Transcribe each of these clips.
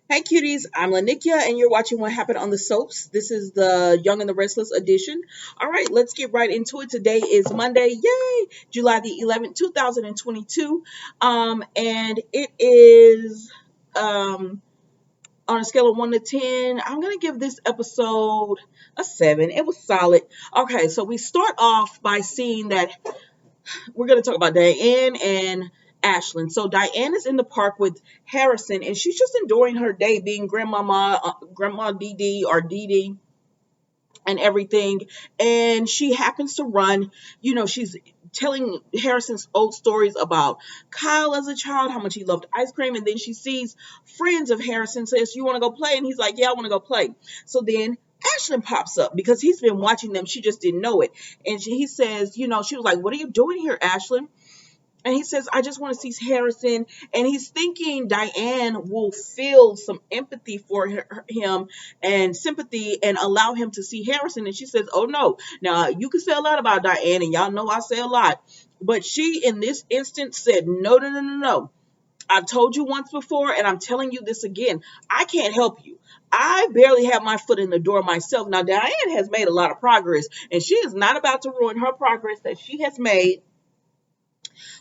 Hey cuties, I'm Lanikia and you're watching What Happened on the Soaps. This is the Young and the Restless edition. All right, let's get right into it. Today is Monday, yay, July the 11th, 2022. And it is on a scale of 1 to 10. I'm going to give this episode a 7. It was solid. Okay, so we start off by seeing that we're going to talk about Diane and Ashlyn. So Diane is in the park with Harrison, and she's just enjoying her day, being Grandma Dee Dee or Dee Dee and everything. And she happens to run. She's telling Harrison's old stories about Kyle as a child, how much he loved ice cream, and then she sees friends of Harrison, says, "You want to go play?" And he's like, "Yeah, I want to go play." So then Ashlyn pops up because he's been watching them. She just didn't know it. And he says, she was like, "What are you doing here, Ashlyn?" And he says, "I just want to see Harrison." And he's thinking Diane will feel some empathy for him and sympathy and allow him to see Harrison. And she says, "Oh, no. Now, you can say a lot about Diane, and y'all know I say a lot. But she, in this instance, said, no, no, no, no, no. I've told you once before, and I'm telling you this again. I can't help you. I barely have my foot in the door myself." Now, Diane has made a lot of progress, and she is not about to ruin her progress that she has made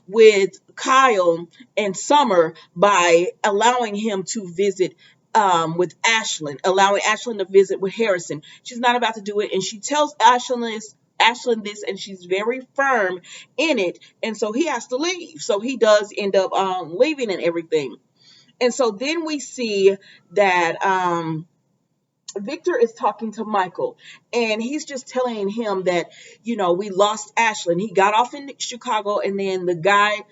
with Kyle and Summer by allowing him to visit with Ashlyn, allowing Ashlyn to visit with Harrison. She's not about to do it, and she tells Ashlyn this, and she's very firm in it, and so he has to leave. So he does end up leaving and everything. And so then we see that Victor is talking to Michael, and he's just telling him that, we lost Ashlyn. He got off in Chicago, and then the guy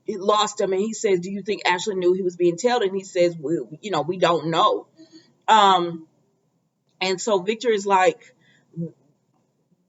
lost him, and he says, "Do you think Ashlyn knew he was being tailed?" And he says, we don't know. Um, and so Victor is like,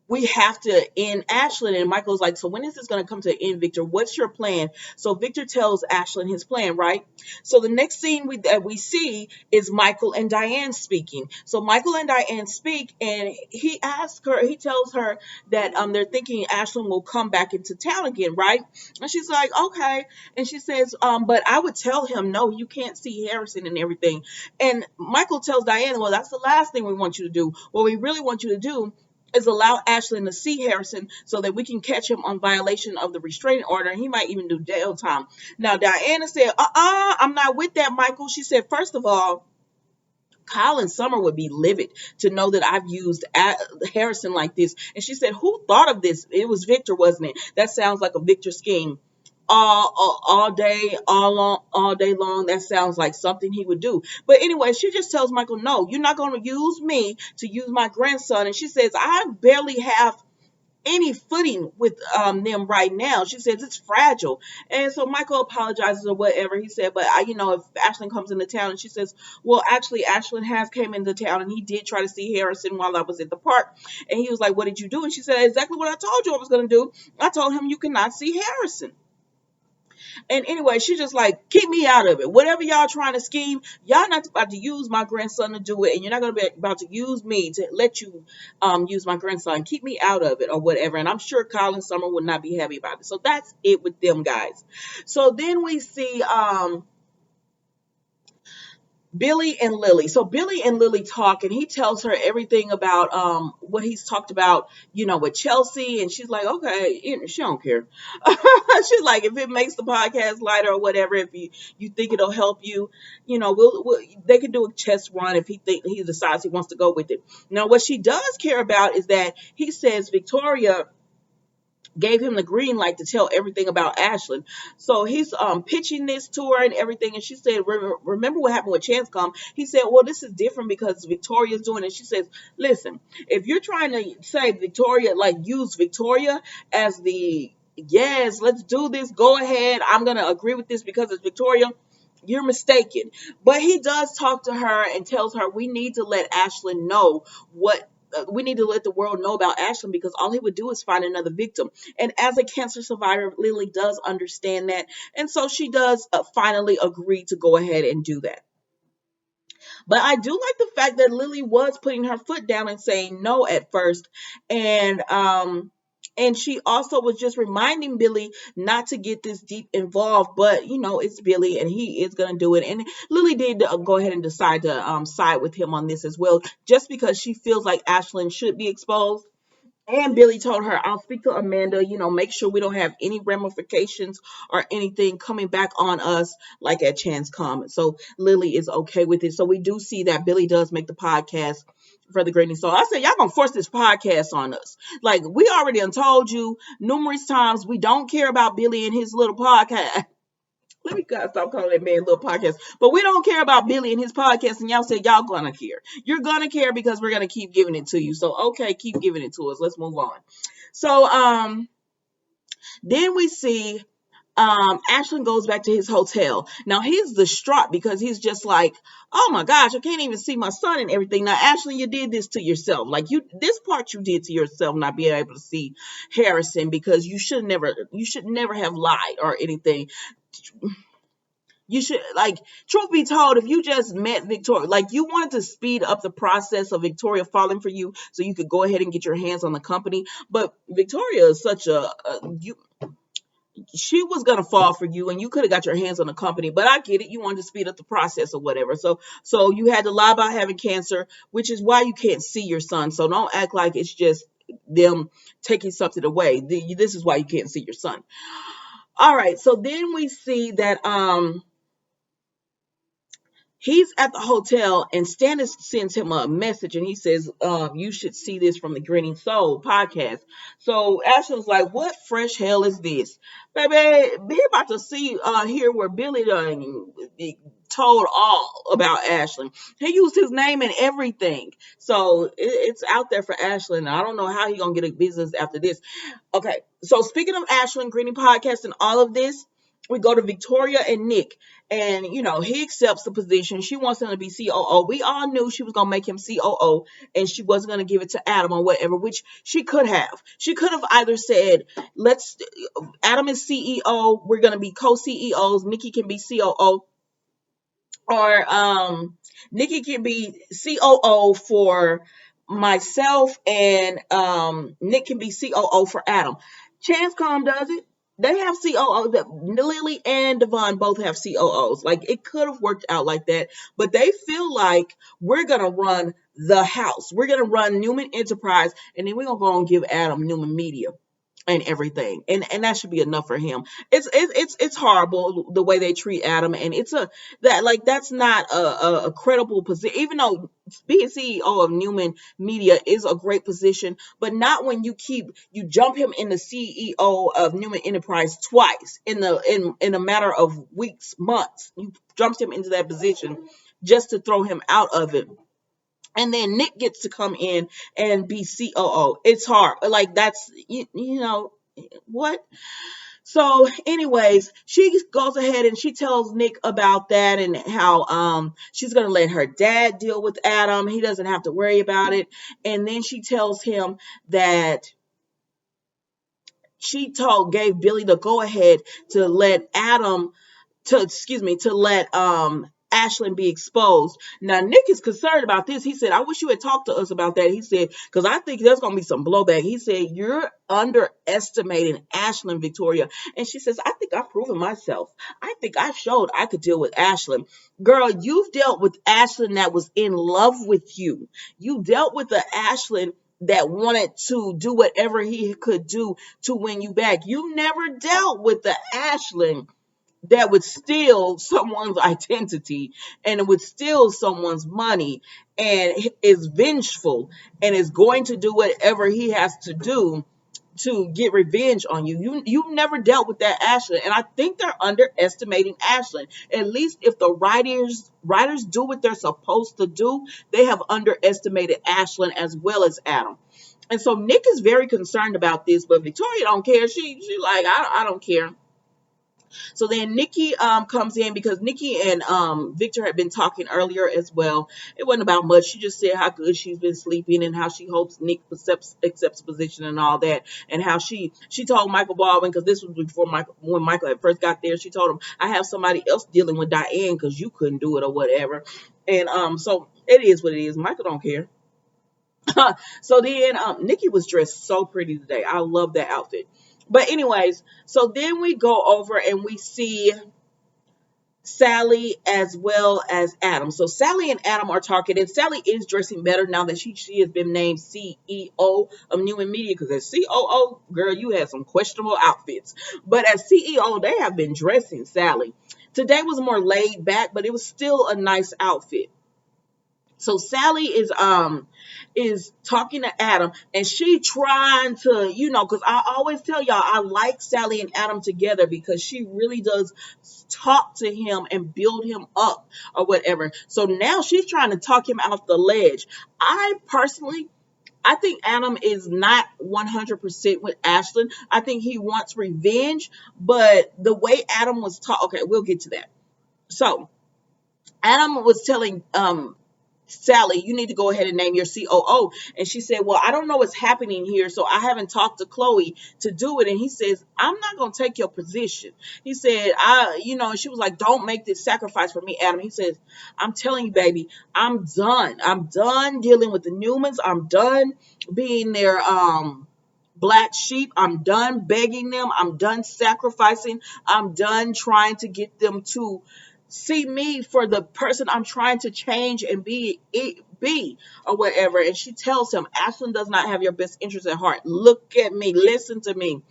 "We have to end Ashlyn." And Michael's like, "So when is this going to come to an end, Victor? What's your plan?" So Victor tells Ashlyn his plan, right? So the next scene that we see is Michael and Diane speaking. So Michael and Diane speak, and he tells her that they're thinking Ashlyn will come back into town again, right? And she's like, "Okay." And she says, "But I would tell him, no, you can't see Harrison and everything." And Michael tells Diane, "Well, that's the last thing we want you to do. What we really want you to do is allow Ashlyn to see Harrison so that we can catch him on violation of the restraining order, and he might even do jail time." Now, Diana said, I'm not with that, Michael. She said, "First of all, Kyle and Summer would be livid to know that I've used Harrison like this." And she said, "Who thought of this? It was Victor, wasn't it? That sounds like a Victor scheme. All day, all day long. That sounds like something he would do." But anyway, she just tells Michael, "No, you're not going to use me to use my grandson." And she says, "I barely have any footing with them right now." She says it's fragile. And so Michael apologizes or whatever. He said, "But if Ashlyn comes into town," and she says, "Well, actually, Ashlyn has came into town, and he did try to see Harrison while I was at the park." And he was like, "What did you do?" And she said, "Exactly what I told you I was going to do. I told him you cannot see Harrison." And anyway, she just like, "Keep me out of it. Whatever y'all trying to scheme, y'all not about to use my grandson to do it, and you're not gonna be about to use me to let you use my grandson. Keep me out of it or whatever." And I'm sure Colin Summer would not be happy about it. So that's it with them guys. So then we see Billy and Lily. So Billy and Lily talk, and he tells her everything about what he's talked about, with Chelsea. And she's like, "Okay," she don't care. She's like, "If it makes the podcast lighter or whatever, if you think it'll help you, they can do a test run if he decides he wants to go with it." Now, what she does care about is that he says Victoria gave him the green light to tell everything about Ashlyn. So he's pitching this to her and everything. And she said, "Remember what happened with Chance Come?" He said, "Well, this is different because Victoria's doing it." She says, "Listen, if you're trying to say Victoria, like use Victoria as the, yes, let's do this, go ahead, I'm going to agree with this because it's Victoria, you're mistaken." But he does talk to her and tells her, "We need to let Ashlyn know what we need to let the world know about Ashlyn because all he would do is find another victim." And as a cancer survivor, Lily does understand that. And so she does finally agree to go ahead and do that. But I do like the fact that Lily was putting her foot down and saying no at first. And And she also was just reminding Billy not to get this deep involved, but it's Billy and he is going to do it. And Lily did go ahead and decide to side with him on this as well, just because she feels like Ashlyn should be exposed. And Billy told her, I'll speak to Amanda, make sure we don't have any ramifications or anything coming back on us like at Chance Common. So Lily is okay with it. So we do see that Billy does make the podcast for the Grading Soul. I said, y'all gonna force this podcast on us. Like, we already done told you numerous times we don't care about Billy and his little podcast. Let me stop calling that man little podcast. But we don't care about Billy and his podcast, and y'all said y'all gonna care. You're gonna care because we're gonna keep giving it to you. So okay, keep giving it to us. Let's move on. So then we see Ashlyn goes back to his hotel. Now he's distraught because he's just like, oh my gosh, I can't even see my son and everything. Now, Ashlyn, you did this to yourself. Like, this part you did to yourself, not being able to see Harrison, because you should never have lied or anything. You should, like, truth be told, if you just met Victoria, like, you wanted to speed up the process of Victoria falling for you so you could go ahead and get your hands on the company. But Victoria is such she was going to fall for you and you could have got your hands on the company. But I get it. You wanted to speed up the process or whatever. So you had to lie about having cancer, which is why you can't see your son. So don't act like it's just them taking something away. This is why you can't see your son. All right. So then we see that, he's at the hotel and Stannis sends him a message and he says, you should see this from the Grinning Soul podcast. So Ashlyn's like, what fresh hell is this? Baby, be about to see here where Billy done told all about Ashlyn. He used his name and everything. So it's out there for Ashlyn. I don't know how he gonna get a business after this. Okay, so speaking of Ashlyn, Grinning podcast and all of this, we go to Victoria and Nick. And, he accepts the position. She wants him to be COO. We all knew she was going to make him COO and she wasn't going to give it to Adam or whatever, which she could have. She could have either said, Adam is CEO. We're going to be co-CEOs. Nikki can be COO. Or Nikki can be COO for myself and Nick can be COO for Adam. Chancecom does it. They have COOs. Lily and Devon both have COOs. Like, it could have worked out like that, but they feel like we're gonna run the house. We're gonna run Newman Enterprise, and then we're gonna go and give Adam Newman Media and everything, and that should be enough for him. It's horrible the way they treat Adam, and that's not a credible position. Even though being CEO of Newman Media is a great position, but not when you jump him in the CEO of Newman Enterprise twice in a matter of weeks, months. You jumped him into that position just to throw him out of it. And then Nick gets to come in and be COO. It's hard. Like, that's, what? So anyways, she goes ahead and she tells Nick about that and how she's going to let her dad deal with Adam. He doesn't have to worry about it. And then she tells him that she gave Billy the go ahead to let Ashlyn be exposed. Now, Nick is concerned about this. He said, I wish you had talked to us about that. He said, because I think there's going to be some blowback. He said, you're underestimating Ashlyn, Victoria. And she says, I think I've proven myself. I think I showed I could deal with Ashlyn. Girl, you've dealt with Ashlyn that was in love with you. You dealt with the Ashlyn that wanted to do whatever he could do to win you back. You never dealt with the Ashlyn that would steal someone's identity and would steal someone's money and is vengeful and is going to do whatever he has to do to get revenge on you. You've never dealt with that Ashlyn, and I think they're underestimating Ashlyn. At least if the writers do what they're supposed to do, they have underestimated Ashlyn as well as Adam. And so Nick is very concerned about this, but Victoria don't care. She like, I don't care. So then Nikki comes in because Nikki and Victor had been talking earlier as well. It wasn't about much. She just said how good she's been sleeping and how she hopes Nick accepts position and all that. And how she told Michael Baldwin, because this was before when Michael had first got there, she told him, I have somebody else dealing with Diane because you couldn't do it or whatever. And so it is what it is. Michael don't care. So then Nikki was dressed so pretty today. I love that outfit. But anyways, so then we go over and we see Sally as well as Adam. So Sally and Adam are talking, and Sally is dressing better now that she has been named CEO of Newman Media. Because as COO, girl, you had some questionable outfits, but as CEO, they have been dressing Sally. Today was more laid back, but it was still a nice outfit. So Sally is talking to Adam, and she trying to, because I always tell y'all I like Sally and Adam together because she really does talk to him and build him up or whatever. So now she's trying to talk him off the ledge. I think Adam is not 100% with Ashlyn. I think he wants revenge, but the way Adam was taught, okay, we'll get to that. So Adam was telling Sally, you need to go ahead and name your COO. And she said, well, I don't know what's happening here, so I haven't talked to Chloe to do it. And he says, I'm not going to take your position. He said, and she was like, don't make this sacrifice for me, Adam. He says, I'm telling you, baby, I'm done. I'm done dealing with the Newmans. I'm done being their black sheep. I'm done begging them. I'm done sacrificing. I'm done trying to get them to see me for the person I'm trying to change and be or whatever. And she tells him, Ashlyn does not have your best interest at heart. Look at me, listen to me.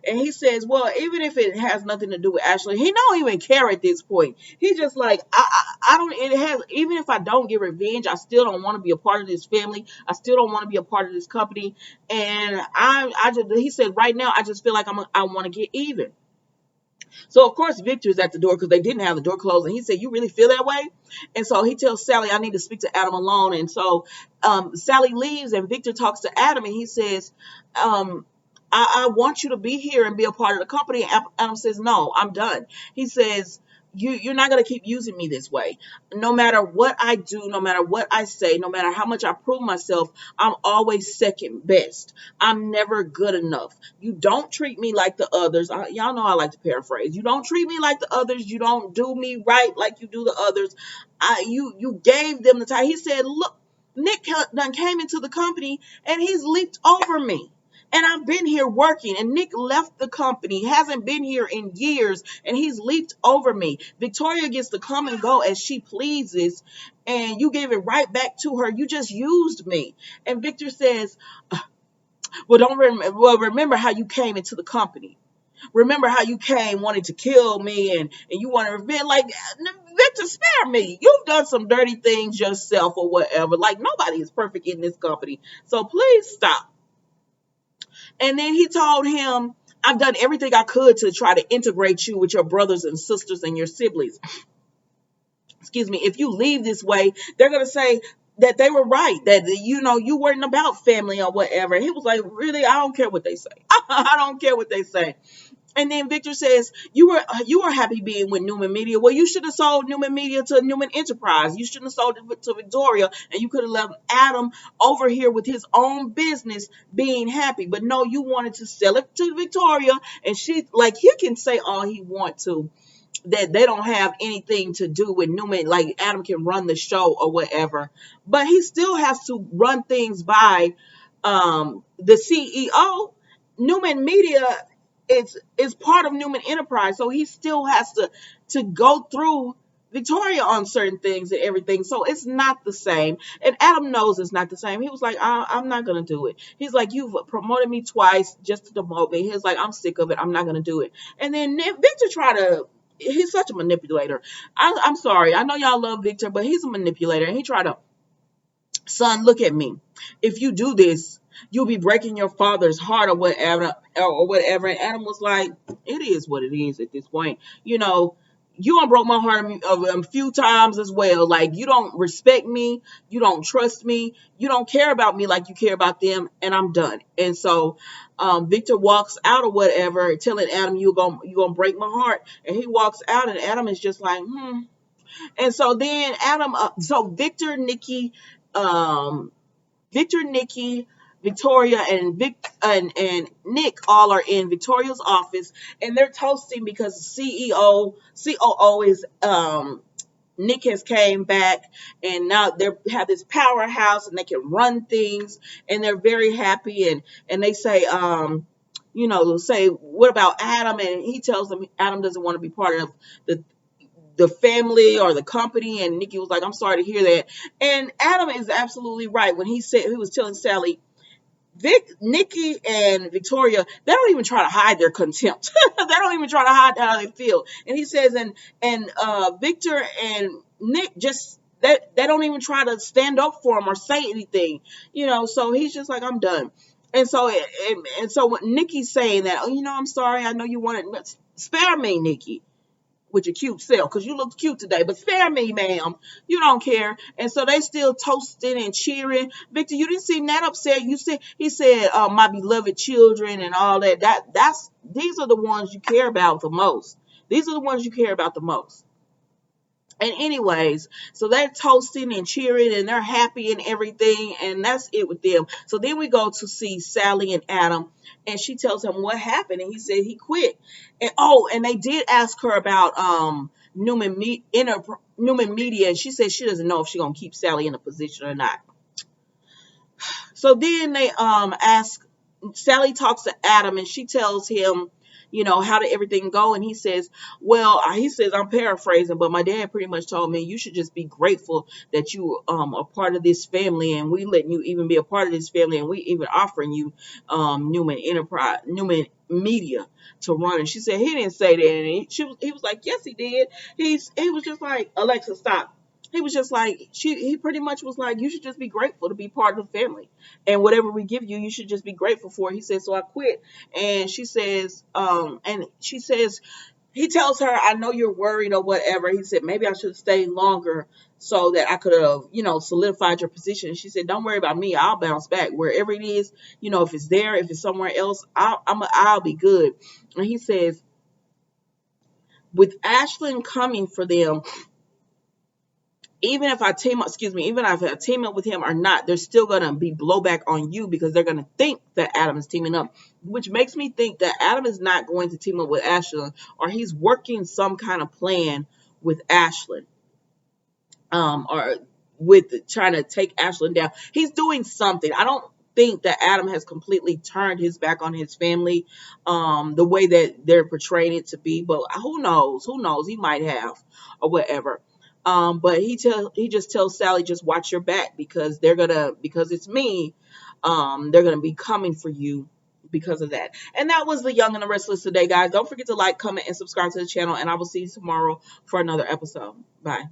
And he says, well, even if it has nothing to do with Ashley, he don't even care at this point. He just like, I don't, it has, even if I don't get revenge, I still don't want to be a part of this family. I still don't want to be a part of this company. And he said, right now, I just feel like I want to get even. So, of course, Victor's at the door because they didn't have the door closed. And he said, you really feel that way? And so he tells Sally, I need to speak to Adam alone. And so Sally leaves and Victor talks to Adam and he says, I want you to be here and be a part of the company. Adam says, no, I'm done. He says, you're not going to keep using me this way. No matter what I do, no matter what I say, no matter how much I prove myself, I'm always second best. I'm never good enough. You don't treat me like the others. Y'all know I like to paraphrase. You don't treat me like the others. You don't do me right like you do the others. You gave them the time. He said, look, Nick done came into the company and he's leaped over me. And I've been here working, and Nick left the company, hasn't been here in years, and he's leaped over me. Victoria gets to come and go as she pleases, and you gave it right back to her. You just used me. And Victor says, well, remember how you came into the company. Remember how you came wanting to kill me, and you want to revenge. Like, Victor, spare me. You've done some dirty things yourself or whatever. Like, nobody is perfect in this company. So please stop. And then he told him, I've done everything I could to try to integrate you with your brothers and sisters and your siblings. Excuse me. If you leave this way, they're going to say that they were right, that, you weren't about family or whatever. He was like, really? I don't care what they say. I don't care what they say. And then Victor says, you were happy being with Newman Media. Well, you should have sold Newman Media to Newman Enterprise. You shouldn't have sold it to Victoria, and you could have left Adam over here with his own business being happy. But no, you wanted to sell it to Victoria, and she, like, he can say all he wants to, that they don't have anything to do with Newman, like Adam can run the show or whatever. But he still has to run things by the CEO. Newman Media is part of Newman Enterprise, so he still has to go through Victoria on certain things and everything. So it's not the same. And Adam knows it's not the same. He was like, I'm not going to do it. He's like, you've promoted me twice just to demote me. He's like, I'm sick of it. I'm not going to do it. And then Victor he's such a manipulator. I'm sorry. I know y'all love Victor, but he's a manipulator. And he tried to, son, look at me. If you do this, you'll be breaking your father's heart or whatever. And Adam was like, it is what it is at this point. You done broke my heart a few times as well. Like, you don't respect me. You don't trust me. You don't care about me like you care about them. And I'm done. And so Victor walks out or whatever, telling Adam, you're gonna break my heart. And he walks out, and Adam is just like, And so then Victor, Nikki, Victoria, and Nick all are in Victoria's office, and they're toasting because COO is Nick has came back, and now they have this powerhouse and they can run things, and they're very happy. And they say, say, what about Adam? And he tells them Adam doesn't want to be part of the family or the company. And Nikki was like, I'm sorry to hear that. And Adam is absolutely right when he said, he was telling Sally, Nikki and Victoria, they don't even try to hide their contempt. They don't even try to hide how they feel. And he says, and Victor and Nick just, they don't even try to stand up for him or say anything, So he's just like, I'm done. And so when Nikki's saying that, oh, I'm sorry, I know you wanted, spare me, Nikki, with your cute self, because you look cute today, but spare me, ma'am. You don't care. And so they still toasting and cheering. Victor, you didn't seem that upset. He said, my beloved children and all that. These are the ones you care about the most. These are the ones you care about the most. And anyways, so they're toasting and cheering and they're happy and everything. And that's it with them. So then we go to see Sally and Adam, and she tells him what happened. And he said he quit. And they did ask her about Newman Media. And she said she doesn't know if she's going to keep Sally in a position or not. So then they ask, Sally talks to Adam, and she tells him, how did everything go? And he says, I'm paraphrasing, but my dad pretty much told me you should just be grateful that you are part of this family, and we letting you even be a part of this family, and we even offering you Newman Media to run. And she said he didn't say that, and he was like, yes, he did. He was just like, Alexa, stop. He was just like, he pretty much was like, you should just be grateful to be part of the family. And whatever we give you, you should just be grateful for. He said, so I quit. And she says, he tells her, I know you're worried or whatever. He said, maybe I should stay longer so that I could have, solidified your position. And she said, don't worry about me. I'll bounce back wherever it is. If it's there, if it's somewhere else, I'll be good. And he says, with Ashlyn coming for them, even if I team up with him or not, there's still going to be blowback on you because they're going to think that Adam is teaming up, which makes me think that Adam is not going to team up with Ashlyn, or he's working some kind of plan with Ashlyn, or with trying to take Ashlyn down. He's doing something. I don't think that Adam has completely turned his back on his family, the way that they're portraying it to be, but who knows? He might have, or whatever. But he just tells Sally, just watch your back because because it's me, they're gonna be coming for you because of that. And that was the Young and the Restless today, guys. Don't forget to like, comment, and subscribe to the channel, and I will see you tomorrow for another episode. Bye.